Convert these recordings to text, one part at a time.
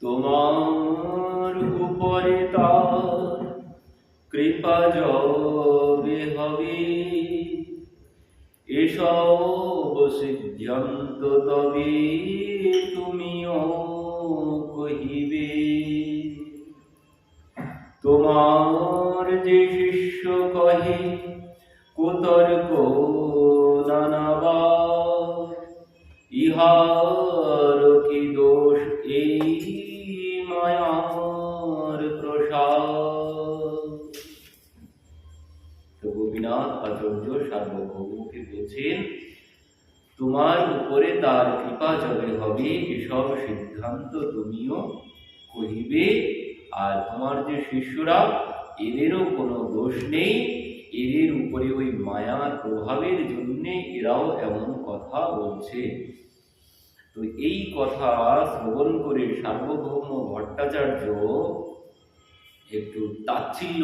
তোমার উপরে তার কৃপা যবে হবে, এসব সিদ্ধান্ত তবে তুমিও কহিবে। তোমার যে শিষ্য কহে কুতর্ক নানাবার, ইহার কি দোষ এই মায়ার প্রসাদ। তো গোপীনাথ আচার্য সার্বভৌমকে বলছেন, তোমার উপরে তার কৃপা যবে হবে, এসব সিদ্ধান্ত তুমিও কহিবে। আর তোমার যে শিষ্যরা, এদেরও কোনো দোষ নেই, এদের উপরে ওই মায়ার প্রভাবের জন্য এরাও এমন কথা বলছে। তো এই কথা শ্রবণ করে সার্বভৌম ভট্টাচার্য একটু তাচ্ছিল্য,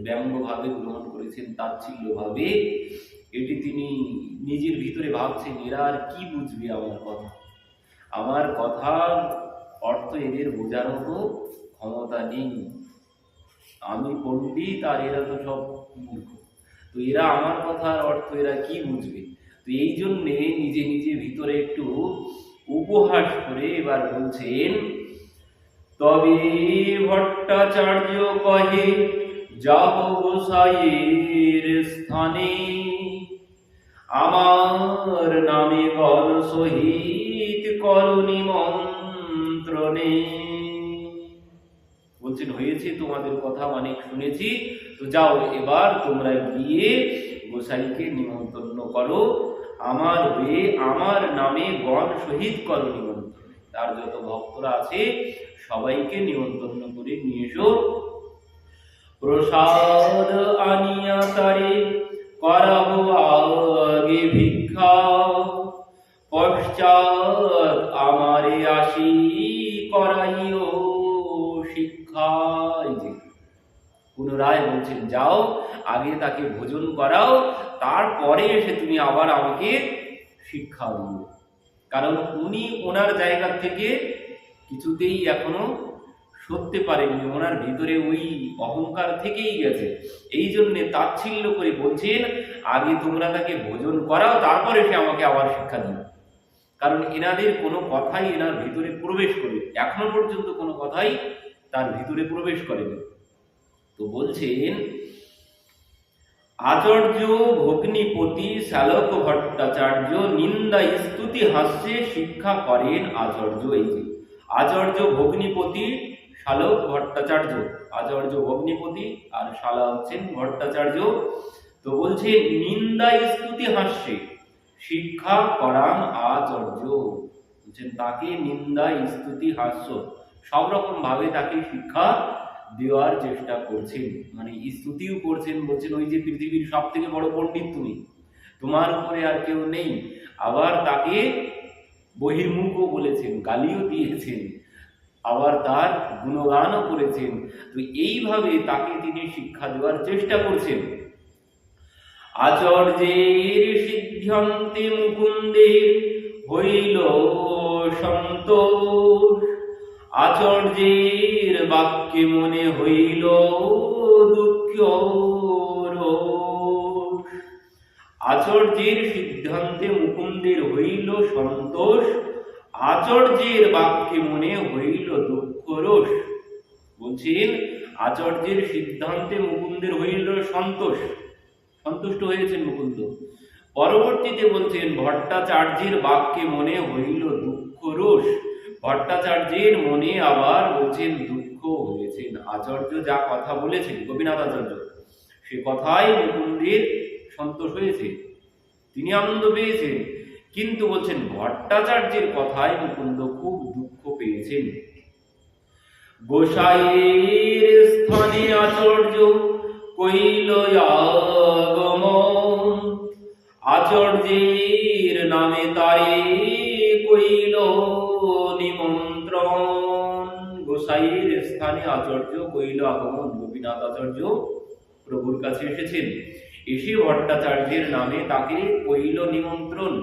ব্যঙ্গভাবে গ্রহণ করেছেন, তাচ্ছিল্যভাবে। এটি তিনি নিজের ভিতরে ভাবছেন, এরা আর কি বুঝবে আমার কথার অর্থ এদের বোঝার মতো ক্ষমতা নেই। আমি পণ্ডিত আর এরা তো সব মূর্খ, তো এরা আমার কথার অর্থ এরা কি বুঝবে। তো এই জন্যে নিজে নিজে ভিতরে একটু উপহাস করে এবার বলছেন, তবে ভট্টাচার্য কহে যাব গোসাইয়ের স্থানে, আমার নামে গণ সহিত কর নিমন্ত্রণে। বলছেন, হয়েছে তোমাদের কথা অনেক শুনেছি, তো যাও এবার তোমরা গিয়ে গোসাইকে নিমন্ত্রণ করো, আমার হয়ে আমার নামে গণ সহিত করো নিমন্ত্রণ। তার যত ভক্তরা আছে সবাইকে নিমন্ত্রণ করে নিয়ে এসো। প্রসাদ আনিয়া তারে করাবো আগে ভিক্ষা, পশ্চাৎ আমারে আসি করাইও শিক্ষা। পুনরায় বলছেন, যাও আগে তাকে ভোজন করাও, তারপরে এসে তুমি আবার আমাকে শিক্ষা দিও। কারণ উনি ওনার জায়গা থেকে কিছুতেই এখনো সরতে পারেননি, ওনার ভিতরে ওই অহংকার থেকেই গেছে। এই জন্যে তাচ্ছিল্য করে বলছেন, আগে তোমরা তাকে ভোজন করাও, তারপর এসে আমাকে আবার শিক্ষা দিও। কারণ এনাদের কোনো কথাই এনার ভিতরে প্রবেশ করে, এখনো পর্যন্ত কোনো কথাই তার ভিতরে প্রবেশ করেনি। তো বলছেন, আচার্য ভগ্নিপতি শ্যালক ভট্টাচার্য নিন্দা স্তুতি হাস্যে শিক্ষা করেন আচার্য। এই যে আচার্য ভগ্নিপতি, শ্যালক ভট্টাচার্য, আচার্য ভগ্নিপতি আর শালা হচ্ছেন ভট্টাচার্য। তো বলছেন, নিন্দা স্তুতি হাস্যে শিক্ষা করান আচার্য। বলছেন, তাকে নিন্দা স্তুতি হাস্য সব রকম ভাবে তাকে শিক্ষা দেওয়ার চেষ্টা করছেন, স্তুতিও করছেন। বলছেন, ওই যে পৃথিবীর সব থেকে বড় পণ্ডিত তুমি, তোমার উপরে আর কেউ নেই। আবার তাকে বহির্মুখও বলেছেন, গালিও দিয়েছেন, আবার তার গুণগানও করেছেন। তো এইভাবে তাকে তিনি শিক্ষা দেওয়ার চেষ্টা করছেন। আচার্যের সিদ্ধান্তে মুকুন্দের হইল সন্তোষ, আচার্যের বাক্যে মনে হইল দুঃখ রোষ। আচার্যের সিদ্ধান্তে মুকুন্দের হইল সন্তোষ, আচার্যের বাক্যে মনে হইল দুঃখ রোষ। বলছেন, আচার্যের সিদ্ধান্তে মুকুন্দের হইল সন্তোষ, সন্তুষ্ট হয়েছেন মুকুন্দ। পরবর্তীতে বলছেন, ভট্টাচার্যের বাক্যে মনে হইল দুঃখ রোষ। ভট্টাচার্যের মনে আবার বলছেন দুঃখ হয়েছেন। আচার্য যা কথা বলেছেন, গোপীনাথ আচার্য, সে কথাই মুকুন্দের সন্তোষ হয়েছে, তিনি আনন্দ পেয়েছেন। কিন্তু বলছেন, ভট্টাচার্যের কথায় মুকুন্দ খুব দুঃখ পেয়েছেন। গোসাইয়ের স্থানে আচার্য কইল আগমন, আচার্যের নামে তারে কইল নিমন্ত্রণ। গোসাইয়ের স্থানে আচার্য কইল আগমন। গোপীনাথ আচার্য প্রভুর কাছে এসেছেন, এসে ভট্টাচার্যের নামে তাকে কইল নিমন্ত্রণ,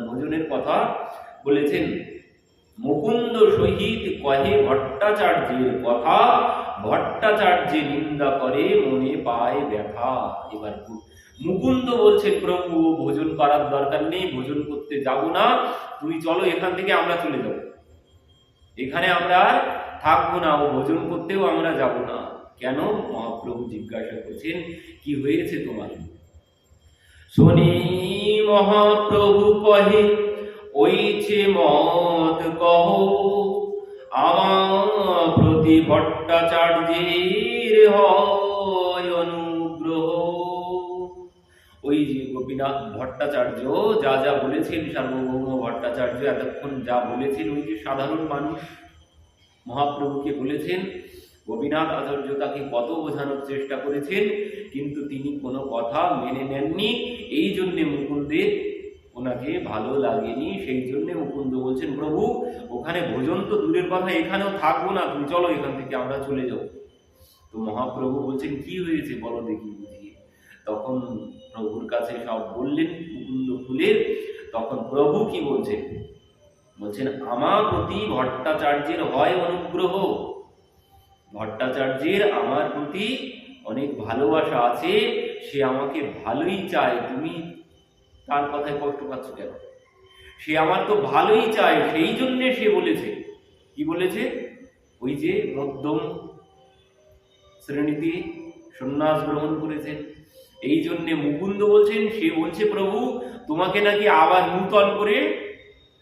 ভোজনের কথা বলেছেন। মুকুন্দ সহিত কহে ভট্টাচার্যের কথা, ভট্টাচার্যে নিন্দা করে মনে পায় ব্যথা। এবার মুকুন্দ বলছেন, প্রভু ভোজন করার দরকার নেই, ভোজন করতে যাব না, তুমি চলো এখান থেকে, আমরা চলে যাব, এখানে আমরা আর থাকবো না, ও ভোজন করতেও আমরা যাব না। কেন? মহাপ্রভু জিজ্ঞাসা করছেন, কি হয়েছে তোমার? শনি মহাপ্রভু কহে, ওইছে মত কহ, আমার প্রতি ভট্টাচার্যের হয় অনুগ্রহ। ওই যে গোপীনাথ ভট্টাচার্য যা যা বলেছেন, সার্বভৌম ভট্টাচার্য এতক্ষণ যা বলেছেন, ওই যে সাধারণ মানুষ মহাপ্রভুকে বলেছেন, গোপীনাথ আচার্য তাকে কত বোঝানোর চেষ্টা করেছেন, কিন্তু তিনি কোনো কথা মেনে নেননি। এই জন্যে মুকুন্দের ওনাকে ভালো লাগেনি। সেই জন্যে মুকুন্দ বলছেন, প্রভু ওখানে ভোজন তো দূরের কথা, এখানেও থাকবো না, তুমি চলো এখান থেকে, আমরা চলে যাবো। তো মহাপ্রভু বলছেন, কি হয়েছে বলো দেখি বুঝিয়ে। তখন প্রভুর কাছে সব বললেন মুকুন্দ ফুলের। তখন প্রভু কি বলছেন? বলছেন, আমার প্রতি ভট্টাচার্যের হয় অনুগ্রহ, ভট্টাচার্যের আমার প্রতি অনেক ভালোবাসা আছে, সে আমাকে ভালোই চায়, তুমি তার কথায় কষ্ট পাচ্ছ কেন? সে আমার তো ভালোই চায়, সেই জন্যে সে বলেছে। কি বলেছে? ওই যে মধ্যম শ্রেণীতে সন্ন্যাস গ্রহণ করেছেন, এই জন্যে মুকুন্দ বলছেন, সে বলছে প্রভু তোমাকে নাকি আবার নূতন করে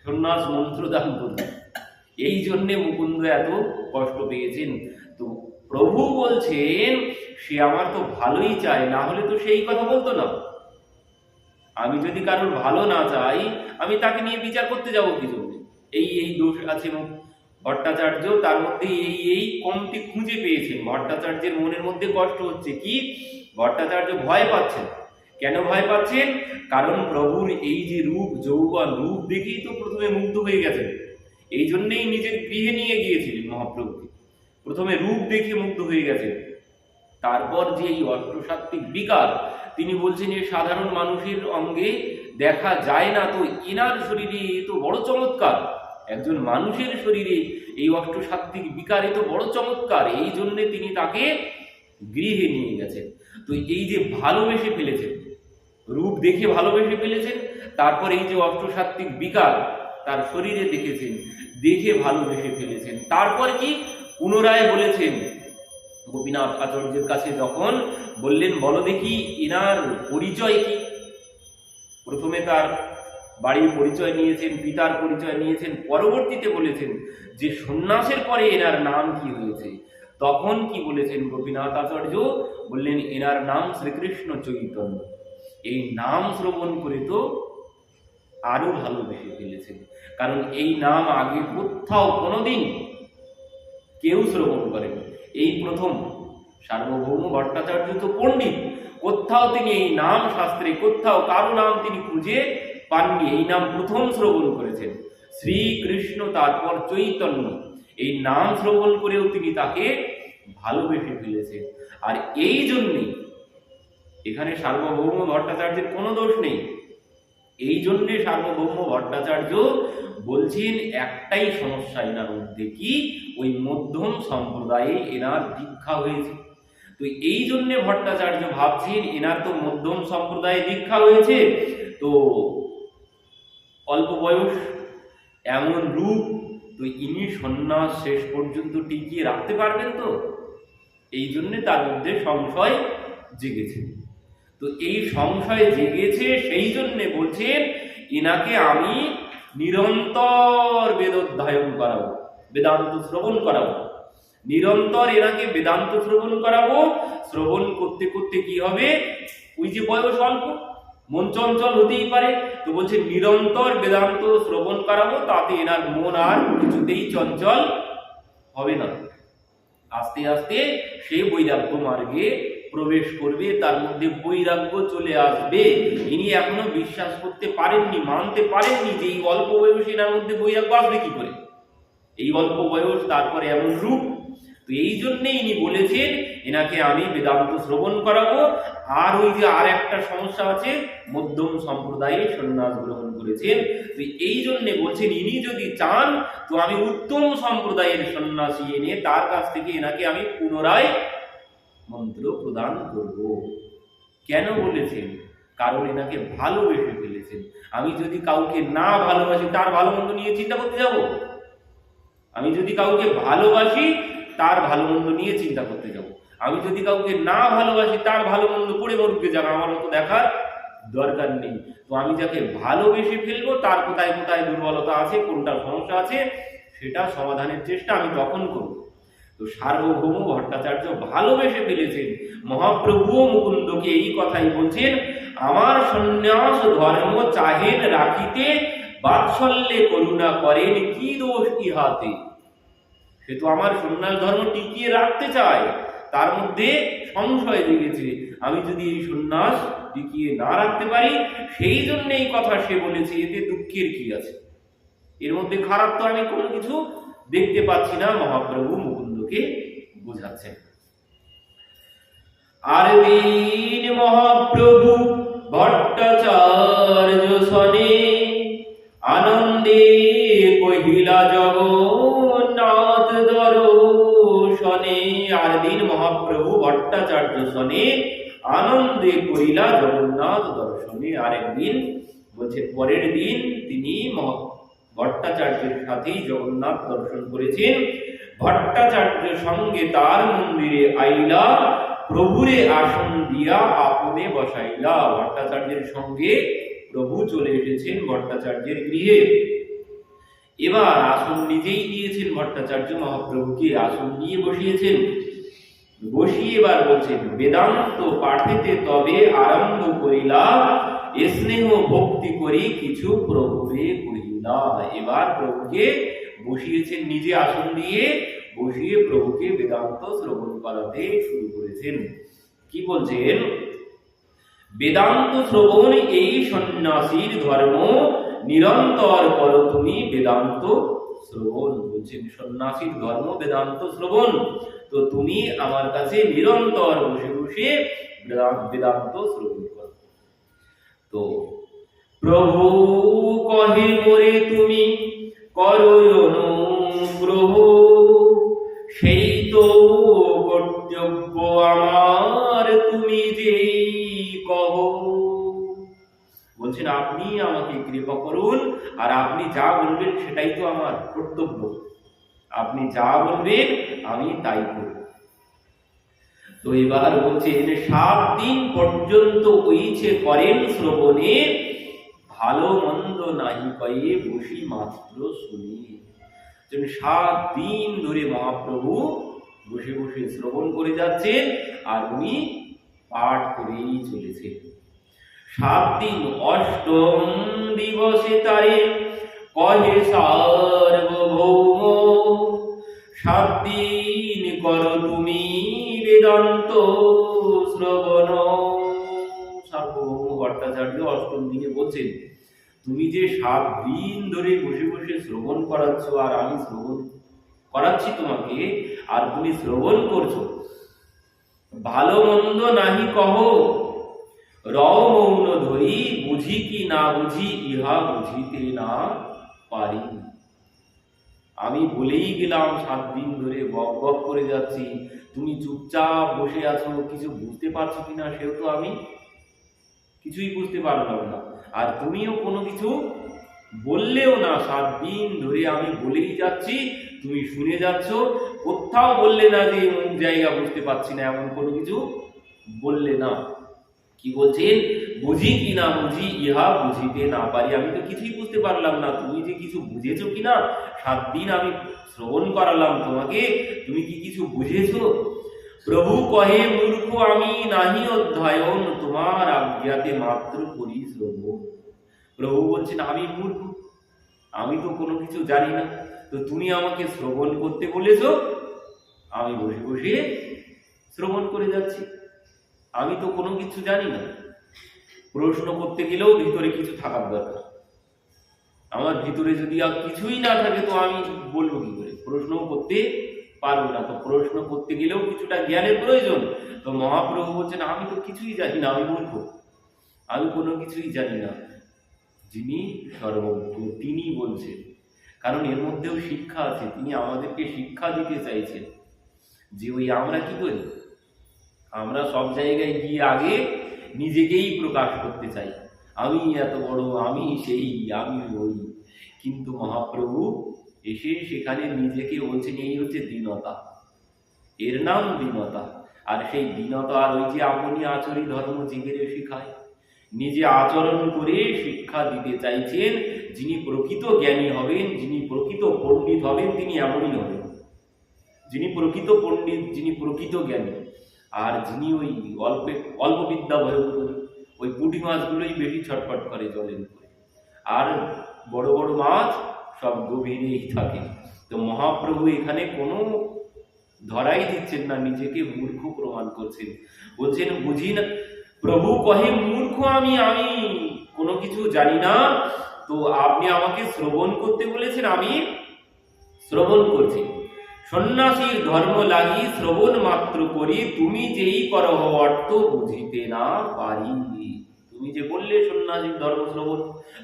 সন্ন্যাস মন্ত্র দান করবে, এই জন্যে মুকুন্দ এত কষ্ট পেয়েছেন। তো প্রভু বলছেন, সে আমার তো ভালোই চায়, না হলে তো সেই কথা বলতো না। আমি যদি কারোর ভালো না চাই, আমি তাকে নিয়ে বিচার করতে যাব কি জন্য? এই এই দোষ আছে ভট্টাচার্য, তার মধ্যে এই এই কমতি খুঁজে পেয়েছেন। ভট্টাচার্যের মনের মধ্যে কষ্ট হচ্ছে কি? ভট্টাচার্য ভয় পাচ্ছেন। কেন ভয় পাচ্ছেন? কারণ প্রভুর এই যে রূপ যৌবন, রূপ দেখেই তো প্রথমে মুগ্ধ হয়ে গেছেন। এই জন্যেই নিজের গৃহে নিয়ে গিয়েছিলেন মহাপ্রভুকে, প্রথমে রূপ দেখে মুগ্ধ হয়ে গেছেন। তারপর যে এই অষ্টসাত্ত্বিক বিকার, তিনি বলছেন যে সাধারণ মানুষের অঙ্গে দেখা যায় না, তো এনার শরীরে এ তো বড় চমৎকার, একজন মানুষের শরীরে এই অষ্টসাত্ত্বিক বিকার এ তো বড় চমৎকার, এই জন্যে তিনি তাকে গৃহে নিয়ে গেছেন। তো এই যে ভালোবেসে ফেলেছেন, রূপ দেখে ভালোবেসে ফেলেছেন, তারপর এই যে অষ্টসাত্ত্বিক বিকার তার শরীরে দেখেছেন, দেখে ভালোবেসে ফেলেছেন। তারপর কি পুনরায় বলেছেন গোপীনাথ আচার্যের কাছে, যখন বললেন বলো দেখি এনার পরিচয় কি। প্রথমে তার বাড়ির পরিচয় নিয়েছেন, পিতার পরিচয় নিয়েছেন, পরবর্তীতে বলেছেন যে সন্ন্যাসের পরে এনার নাম কি হয়েছে। তখন কি বলেছেন গোপীনাথ আচার্য? বললেন এনার নাম শ্রীকৃষ্ণ চৈতন্য। এই নাম শ্রবণ করে তো আরো ভালোবেসে ফেলেছেন, কারণ এই নাম আগে কোথাও কোনোদিন কেউ শ্রবণ করেন, এই প্রথম। সার্বভৌম ভট্টাচার্য তো পণ্ডিত, কোথাও তিনি এই নাম শাস্ত্রে কোথাও কারো নাম তিনি খুঁজে পাননি, এই নাম প্রথম শ্রবণ করেছেন। শ্রীকৃষ্ণ তারপর চৈতন্য, এই নাম শ্রবণ করেও তিনি তাকে ভালোবেসে ফেলেছেন। আর এই জন্যে এখানে সার্বভৌম ভট্টাচার্যের কোনো দোষ নেই। এই জন্যে সার্বভৌম ভট্টাচার্য বলছেন একটাই সমস্যা এনার মধ্যে, কি? ওই মধ্যম সম্প্রদায়ে এনার দীক্ষা হয়েছে। তো এই জন্যে ভট্টাচার্য ভাবছেন এনার তো মধ্যম সম্প্রদায়ে দীক্ষা হয়েছে, তো অল্প বয়স, এমন রূপ, তো ইনি সন্ন্যাস শেষ পর্যন্ত টিকিয়ে রাখতে পারবেন তো? এই জন্যে তার মধ্যে সংশয় জেগেছে। তো এই সংশয় জেগেছে, সেই জন্যে বলছেন এনাকে আমি নিরন্তর বেদোধ্যায়ন করাবো, বেদান্ত শ্রবণ করাবো, নিরন্তর এনাকে বেদান্ত শ্রবণ করাবো। শ্রবণ করতে করতে কি হবে? ওই যে বয়স অল্প, মন চঞ্চল হতেই পারে, তো বলছে নিরন্তর বেদান্ত শ্রবণ করাবো, তাতে এনার মন আর কিছুতেই চঞ্চল হবে না। আস্তে আস্তে সে বৈরাগ্য মার্গে প্রবেশ করবে, তার মধ্যে বৈরাগ্য চলে আসবে। ইনি এখনো বিশ্বাস করতে পারেননি, মানতে পারেননি যে এই অল্প বয়সে এনার মধ্যে বৈরাগ্য আসবে কি করে, এই অল্প বয়স, তারপরে এমন রূপ। তো এই জন্যে ইনি বলেছেন এনাকে আমি বেদান্ত শ্রবণ করাবো। আর ওই যে আর একটা সমস্যা আছে, মধ্যম সম্প্রদায়ে সন্ন্যাস গ্রহণ করেছেন, তো এই জন্যে বলছেন ইনি যদি চান তো আমি উত্তম সম্প্রদায়ের সন্ন্যাসী এনে তার কাছ থেকে এনাকে আমি পুনরায় মন্ত্র প্রদান করব। কেন বলেছেন? কারণ এনাকে ভালোবেসে ফেলেছেন। আমি যদি কাউকে না ভালোবাসি তার ভালো মন্দ নিয়ে চিন্তা করতে যাব? আমি যদি কাউকে ভালোবাসি তার ভালো মন্দ নিয়ে চিন্তা করতে যাব? আমি যদি কাউকে না ভালোবাসি তার ভালো মন্দ পড়ে মরুকে যাক, আমার তো দেখার দরকার নেই। তো আমি যাকে ভালোবেসে ফেলবো তার কোথায় কোথায় দুর্বলতা আছে, কোনটা সমস্যা আছে, সেটা সমাধানের চেষ্টা আমি তখন করব। তো সার্বভৌম ভট্টাচার্য ভালোবেসে ফেলেছেন মহাপ্রভু মুকুন্দকে, এই কথাই বলছেন, আমার সন্ন্যাস ধর্ম চাহেন রাখিতে, বাৎসল্যে করুণা করেন কি দোষ ইহাতে। সে তো আমার সন্ন্যাস ধর্ম টিকিয়ে রাখতে চায়, তার মধ্যে সংশয় জেগেছে, আমি যদি এই সন্ন্যাস টিকিয়ে না রাখতে পারি, সেই জন্য এই কথা সে বলেছে, এতে দুঃখের কি আছে? এর মধ্যে খারাপ তো আমি কোনো কিছু দেখতে পাচ্ছি না, মহাপ্রভু মুকুন্দকে বোঝাচ্ছেন। আর দিন মহাপ্রভু ভট্টাচার্য সনে, আনন্দে কহিলা জগন্নাথ দর্শনে। আর দিন মহাপ্রভু ভট্টাচার্য সনে আনন্দে কহিলা জগন্নাথ দর্শনে। আরেকদিন বলছে পরের দিন তিনি ভট্টাচার্যের সাথেই জগন্নাথ দর্শন করেছেন। ভট্টাচার্য সঙ্গে তার মন্দিরে আইলা, প্রভুরে আসন দিয়া আপনে বসাইলা। ভট্টাচার্যের সঙ্গে প্রভু চলে এসেছেন ভট্টাচার্যের গৃহে। এবার আসন নিজেই দিয়েছেন ভট্টাচার্য মহাপ্রভুকে, আসন নিয়ে বসিয়েছেন। বসিয়ে এবার বলছেন, বেদান্ত পাঠিতে তবে আরম্ভ করিলা, স্নেহ ভক্তি করি কিছু প্রভুরে কহিলা। এবার প্রভুকে বসিয়েছেন, নিজে আসন দিয়ে বসিয়ে প্রভুকে বেদান্ত শ্রবণ করাতে শুরু করেছেন। কি বলছেন? বেদান্ত শ্রবণ এই সন্ন্যাসীর ধর্ম, নিরন্তর করো তুমি বেদান্ত শ্রবণ। বলছেন সন্ন্যাসীর ধর্ম বেদান্ত শ্রবণ, তো তুমি আমার কাছে নিরন্তর বসে বসে বেদান্ত শ্রবণ করো। তো প্রভু কহে মোরে তুমি করো অনুগ্রহ, সেই তো কর্তব্য আমার তুমি যেই কহ। বলছেন আপনি আমাকে কৃপা করুন, আর আপনি যা বলবেন সেটাই তো আমার কর্তব্য, আপনি যা বলবেন আমি তাই করব। তো এবার বলছেন 7 দিন পর্যন্ত ওইছে করেন শ্রবণে, ভালো মন্দ নাহি কয়ে বসি মাত্র শুনি। 7 দিন ধরে মহাপ্রভু বসে বসে শ্রবণ করে যাচ্ছেন, আর উনি পাঠ করেই চলেছেন। 7 দিন অষ্টম দিবসে তারে কহে সার্বভৌম, 7 দিন করো তুমি বেদান্ত শ্রবণ। সার্বভৌম ভট্টাচার্য অষ্টম দিনে বলছেন, তুমি যে 7 দিন ধরে বসে বসে শ্রবণ করাচ্ছ, আর আমি শ্রবণ করাচ্ছি তোমাকে, আর তুমি শ্রবণ করছো, ভালো মন্দ নাহি কহ, মৌন ধরি, বুঝি কি না বুঝি ইহা বুঝিতে না পারি। আমি বলেই গেলাম 7 দিন ধরে বক বক করে যাচ্ছি, তুমি চুপচাপ বসে আছো, কিছু বুঝতে পারছো কিনা সেও তো আমি কিছুই বুঝতে পারলাম না, আর তুমিও কোনো কিছু বললেও না। 7 দিন ধরে আমি বলেই যাচ্ছি, তুমি শুনে যাচ্ছ, কোথাও বললে না যে অমুক জায়গা বুঝতে পারছি না, এমন কোনো কিছু বললে না। কি বলছেন? বুঝি কি না বুঝি ইহা বুঝিতে না পারি। আমি তো কিছুই বুঝতে পারলাম না, তুমি যে কিছু বুঝেছো কিনা, 7 দিন আমি শ্রবণ করালাম তোমাকে, তুমি কি কিছু বুঝেছো? প্রভু কহে মূর্খ আমি নাহি অধ্যয়ন, তোমার আজ্ঞাতে মাত্র করি শ্রবণ। প্রভু বলছেন আমি মূর্খ, আমি তো কোনো কিছু জানি না, তো তুমি আমাকে শ্রবণ করতে বলেছো, আমি বসে বসে শ্রবণ করে যাচ্ছি, আমি তো কোনো কিছু জানি না। প্রশ্ন করতে গেলেও ভিতরে কিছু থাকার দরকার, আমার ভিতরে যদি আর কিছুই না থাকে তো আমি বলবো কি করে? প্রশ্নও করতে পারবো না। তো প্রশ্ন করতে গেলেও কিছুটা জ্ঞানের প্রয়োজন। তো মহাপ্রভু বলছেন, আমি তো কিছুই জানি না, আমি মূর্খ, আমি কোনো কিছুই জানি না। যিনি সর্বজ্ঞ তিনি বলছেন, কারণ এর মধ্যেও শিক্ষা আছে। তিনি আমাদেরকে শিক্ষা দিতে চাইছেন যে ওই আমরা কি করি, আমরা সব জায়গায় গিয়ে আগে নিজেকেই প্রকাশ করতে চাই, আমি এত বড়, আমি সেই, আমি ওই। কিন্তু মহাপ্রভু এসে সেখানে নিজেকে বলছেন, এই হচ্ছে দীনতা, এর নাম দীনতা। আর সেই দীনতা আর ওই যে আপনি আচরি ধর্ম জীবের শিখায়, নিজে আচরণ করে শিক্ষা দিতে চাইছেন। যিনি প্রকৃত জ্ঞানী হবেন, যিনি প্রকৃত পণ্ডিত হবেন, তিনি এমনই হবেন। যিনি প্রকৃত পণ্ডিত, যিনি প্রকৃত জ্ঞানী, আর যিনি ওই অল্প বিদ্যা ভয়ঙ্কর, ওই পুঁটি মাছগুলোই বেশি ছটফট করে জলের উপরে, আর বড় বড় মাছ সব গভীরেই থাকে। তো মহাপ্রভু এখানে কোনো ধরাই দিচ্ছেন না, নিজেকে মূর্খ প্রমাণ করছেন। বলছেন, বুঝি না, প্রভু কহে মূর্খ আমি, আমি কোনো কিছু জানি না। তো আপনি আমাকে শ্রবণ করতে বলেছেন, আমি শ্রবণ করছি। সন্ন্যাসীর ধর্ম লাগি শ্রবণ মাত্র করি, তুমি যেই করহ অর্থ বুঝিতে না পারি। তুমি যে বললে সন্ন্যাসীর ধর্ম শ্রবণ,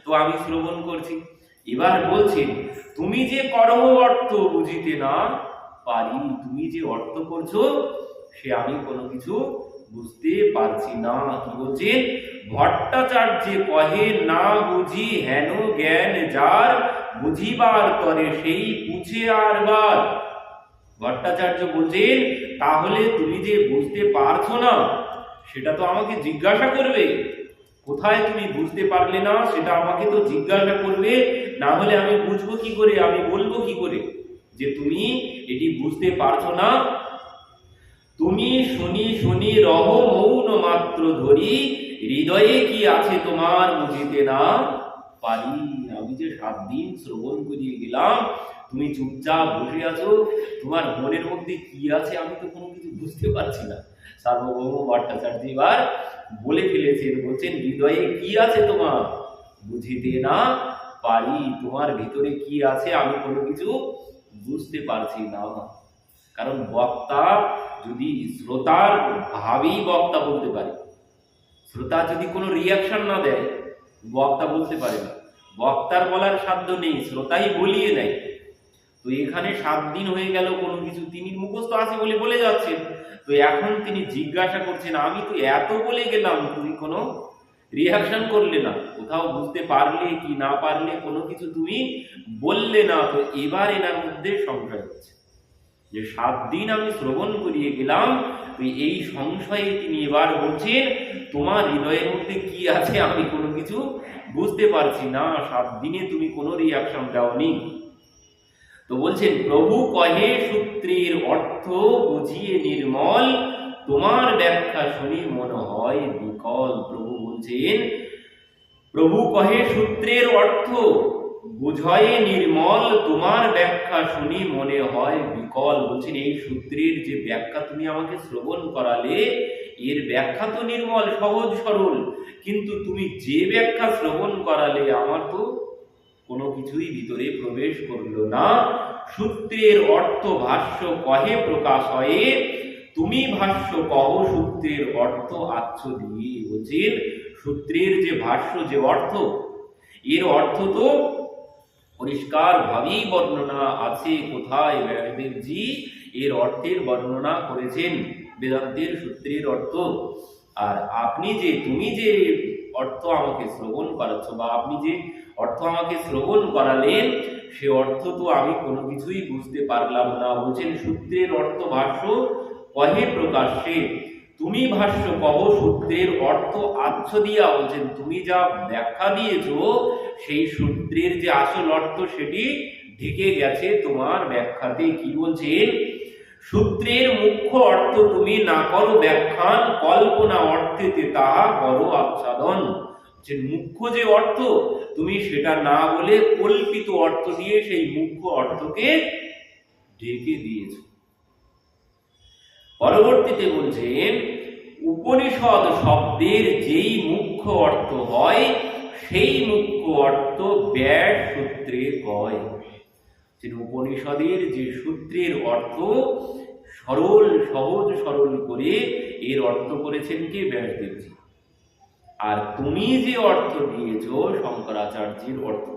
তো আমি শ্রবণ করছি। এবার বলছেন, তুমি যে করহ অর্থ বুঝিতে না পারি, তুমি যে অর্থ করছো সে আমি কোনো কিছু বুঝতে পারছি না। কি বলছে, ভট্টাচার্য কহে না বুঝি হেন জ্ঞান যার, বুঝিবার তরে সেই পুছে আর বার। ভট্টাচার্য বলছেন, তাহলে তুমি যে বুঝতে পারছো না সেটা তো আমাকে জিজ্ঞাসা করবে, কোথায় তুমি বুঝতে পারলে না সেটা আমাকে তো জিজ্ঞাসা করবে, না হলে আমি বুঝবো কি করে, আমি বলবো কি করে যে তুমি এটি বুঝতে পারছো না। তুমি শুনি শুনি রহ মৌন মাত্র ধরি, হৃদয়ে কি আছে তোমার বুঝিতে না পারি। আমি যে 7 দিন শ্রবণ করিয়ে গেলাম, তুমি চুপচাপ বসে আছো, তোমার মনের মধ্যে কি আছে আমি তো কোনো কিছু বুঝতে পারছি না। সার্বভৌম ভট্টাচার্য এবার বলে ফেলেছেন, বলছেন, হৃদয়ে কি আছে তোমার বুঝিতে না পারি, তোমার ভিতরে কি আছে আমি কোনো কিছু বুঝতে পারছি না। কারণ বক্তা যদি শ্রোতার ভাবেই বক্তা বলতে পারে, শ্রোতা যদি কোনো রিয়াকশন না দেয় বক্তা বলতে পারে না, বক্তার বলার সাধ্য নেই, শ্রোতাই বলিয়ে নেয়। তো এখানে 7 দিন হয়ে গেল কোনো কিছু তিনি মুখস্থ আছে বলে বলে যাচ্ছেন। তো এখন তিনি জিজ্ঞাসা করছেন, আমি তো এত বলে গেলাম, তুমি কোনো রিয়াকশন করলে না, কোথাও বুঝতে পারলে কি না পারলে কোনো কিছু তুমি বললে না। তো এবার এনার মধ্যে সংশয় হচ্ছে যে 7 দিন আমি শ্রবণ করিয়ে গেলাম, তো এই সংশয়ে তিনি এবার বলছেন, তোমার হৃদয়ের মধ্যে কি আছে আমি কোনো কিছু বুঝতে পারছি না, 7 দিনে তুমি কোনো রিয়াকশন দাওনি। তো বলছেন, প্রভু কহে সূত্রের অর্থ বুঝিয়ে নির্মল, তোমার ব্যাখ্যা শুনি মনে হয় বিকল। প্রভু বলছেন, প্রভু কহে সূত্রের অর্থ বুঝয়ে নির্মল, তোমার ব্যাখ্যা শুনি মনে হয় বিকল। বলছেন, এই সূত্রের যে ব্যাখ্যা তুমি আমাকে শ্রবণ করালে, এর ব্যাখ্যা তো নির্মল সহজ সরল, কিন্তু তুমি যে ব্যাখ্যা শ্রবণ করালে আমার তো কোনো কিছুই ভিতরে প্রবেশ করলো না। সূত্রের অর্থ ভাষ্য কহে প্রকাশ হয়ে, তুমি ভাষ্য কহ সূত্রের অর্থ আচ্ছ দিয়ে। বলছেন, সূত্রের যে ভাষ্য, যে অর্থ, এর অর্থ তো পরিষ্কার ভাবেই বর্ণনা আছে। কোথায়? ব্যাসদেবজি এর অর্থের বর্ণনা করেছেন, বেদান্তের সূত্রের অর্থ। আর তুমি যে অর্থ আমাকে শ্রবণ করাচ্ছ, বা আপনি যে অর্থ আমাকে শ্রবণ করালেন, সে অর্থ তো আমি কোনো কিছুই বুঝতে পারলাম না। বলছেন, সূত্রের অর্থ ভাষ্য কহে প্রকাশ্যে, তুমি ভাষ্য কহ সূত্রের অর্থ আচ্ছ দিয়া। বলছেন, তুমি যা ব্যাখ্যা দিয়েছ সেই সূত্রের যে আসল অর্থ সেটি ঢেকে গেছে তোমার ব্যাখ্যাতে। কি বলছেন, সূত্রের মুখ্য অর্থ তুমি না করো ব্যাখ্যান, কল্পনা অর্থেতে তাহা করো আচ্ছাদন। যে মুখ্য যে অর্থ তুমি সেটা না বলে কল্পিত অর্থ দিয়ে সেই মুখ্য অর্থকে ঢেকে দিয়েছ। পরবর্তীতে বলছেন, উপনিষদ শব্দের যেই মুখ্য অর্থ হয়, সেই মুখ্য অর্থ ব্যাস সূত্রে কয়। যে উপনিষদের যে সূত্রের অর্থ সরল, সহজ সরল করে এর অর্থ করেছেন কে? ব্যাসদেবজি। আর তুমি যে অর্থ দিয়েছ শঙ্করাচার্যের অর্থ